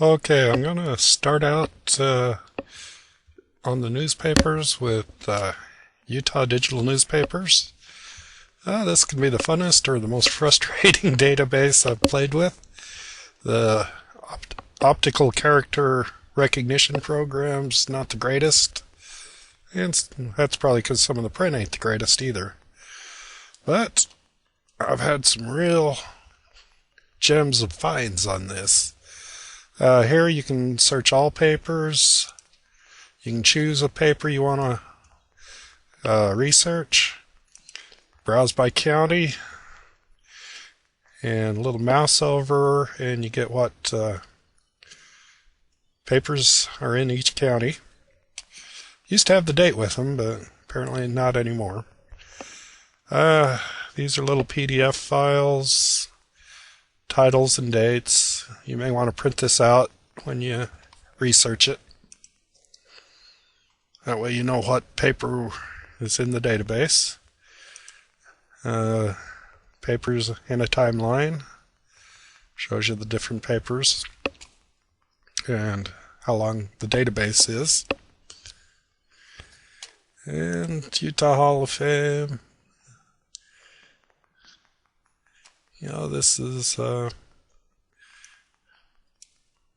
Okay, I'm going to start out on the newspapers with Utah Digital Newspapers. This can be the funnest or the most frustrating database I've played with. The optical character recognition program's not the greatest, and that's probably because some of the print ain't the greatest either. But I've had some real gems of finds on this. Here you can search all papers. You can choose a paper you want to research. Browse by county. And a little mouse over, and you get what papers are in each county. Used to have the date with them, but apparently not anymore. These are little PDF files, titles and dates. You may want to print this out when you research it. That way you know what paper is in the database. Papers in a timeline. Shows you the different papers and how long the database is. And Utah Hall of Fame. You know, this is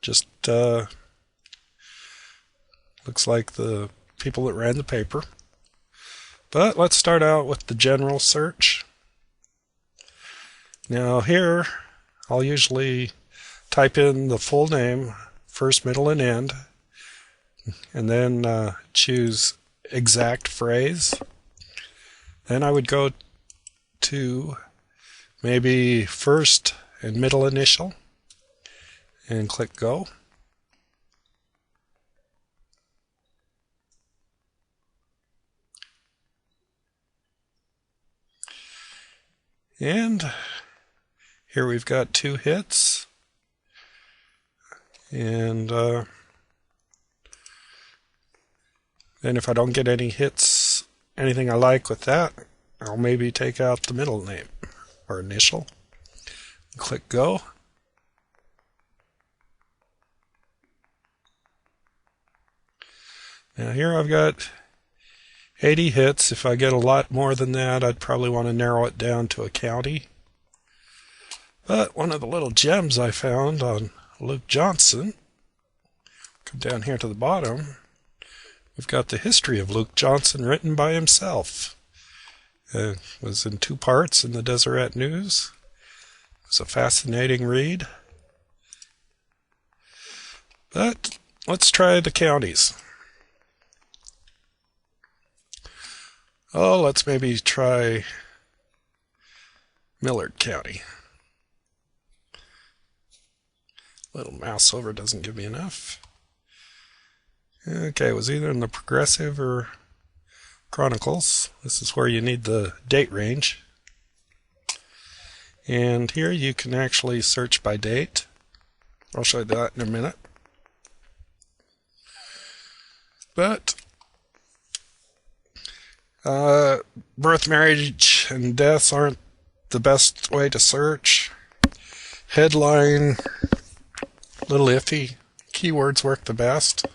just looks like the people that ran the paper. But let's start out with the general search. Now here, I'll usually type in the full name, first, middle, and end, and then choose exact phrase. Then I would go to maybe first and middle initial and click go. And here we've got 2 hits. And then if I don't get any hits, anything I like with that, I'll maybe take out the middle name or initial. Click go. Now here I've got 80 hits. If I get a lot more than that, I'd probably want to narrow it down to a county. But one of the little gems I found on Luke Johnson, come down here to the bottom, we've got the history of Luke Johnson written by himself. It was in 2 parts in the Deseret News. It was a fascinating read. But let's try the counties. Oh, let's maybe try Millard County. Little mouse over doesn't give me enough. Okay, it was either in the Progressive or Chronicles. This is where you need the date range. And here you can actually search by date. I'll show you that in a minute. But birth, marriage, and deaths aren't the best way to search. Headline, little iffy. Keywords work the best.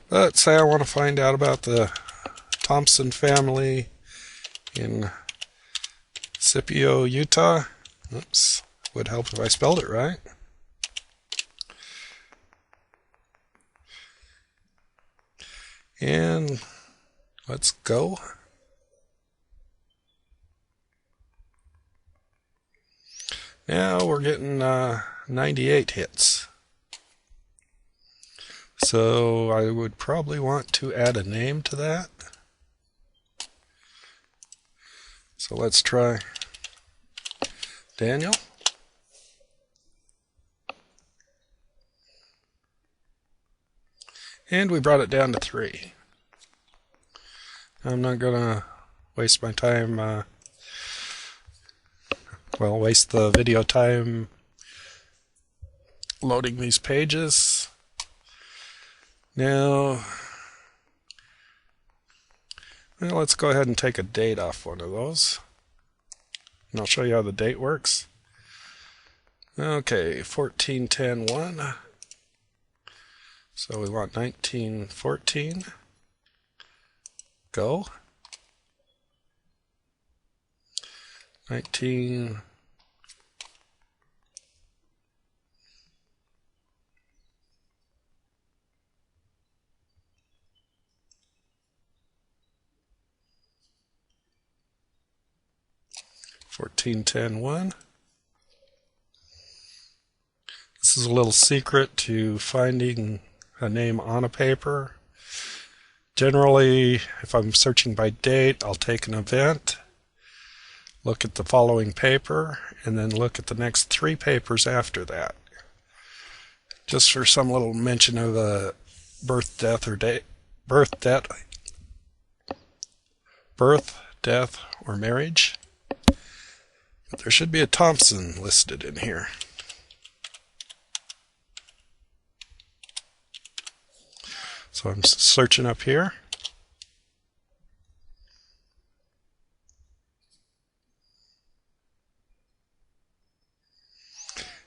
But say I want to find out about the Thompson family in Scipio, Utah. Oops, would help if I spelled it right. And let's go. Now we're getting 98 hits. So I would probably want to add a name to that. So let's try Daniel. And we brought it down to 3. I'm not going to waste my time, waste the video time loading these pages. Now, let's go ahead and take a date off one of those. And I'll show you how the date works. Okay, 14-10-1. So we want 1914. Go. 19. $14.10.1. This is a little secret to finding a name on a paper. Generally, if I'm searching by date, I'll take an event, look at the following paper, and then look at the next 3 papers after that. Just for some little mention of a birth, death, or marriage. But there should be a Thompson listed in here. So I'm searching up here.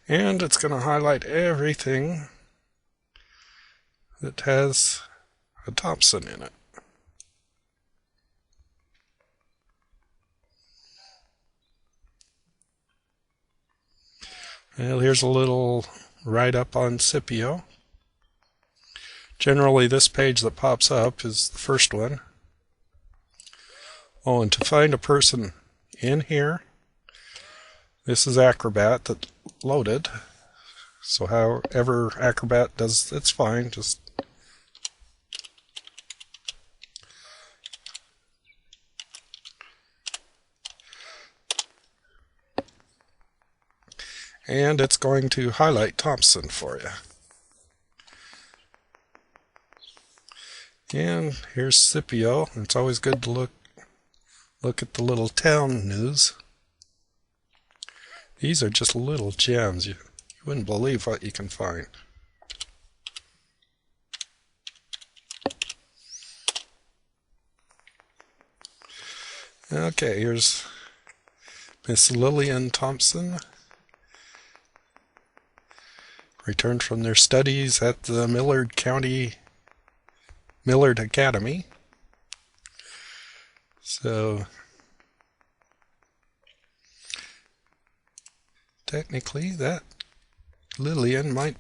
And it's going to highlight everything that has a Thompson in it. Well, here's a little write-up on Scipio. Generally, this page that pops up is the first one. Oh, and to find a person in here, this is Acrobat that loaded. So however Acrobat does, it's fine. Just and it's going to highlight Thompson for you. And here's Scipio. It's always good to look at the little town news. These are just little gems. You wouldn't believe what you can find. Okay, here's Miss Lillian Thompson. Returned from their studies at the Millard Academy. So technically that Lillian might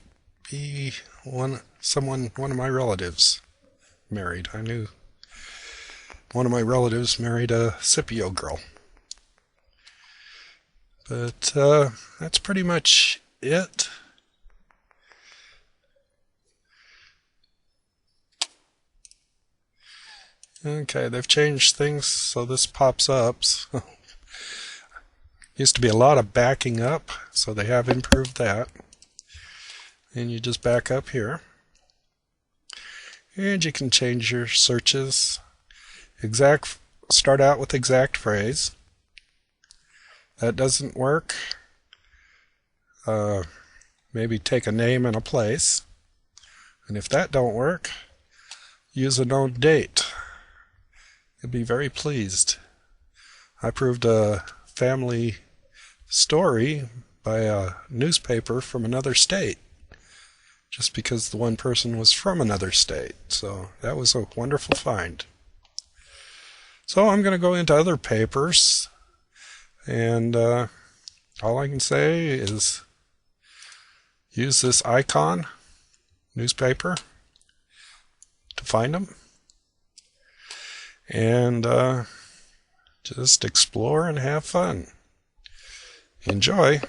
be one of my relatives married. I knew one of my relatives married a Scipio girl. But that's pretty much it. Okay, they've changed things so this pops up. So used to be a lot of backing up, so they have improved that. And you just back up here. And you can change your searches. Start out with exact phrase. That doesn't work. Maybe take a name and a place. And if that don't work, use a known date. You'll be very pleased. I proved a family story by a newspaper from another state, just because the one person was from another state. So that was a wonderful find. So I'm going to go into other papers, and all I can say is use this icon newspaper to find them. And just explore and have fun. Enjoy.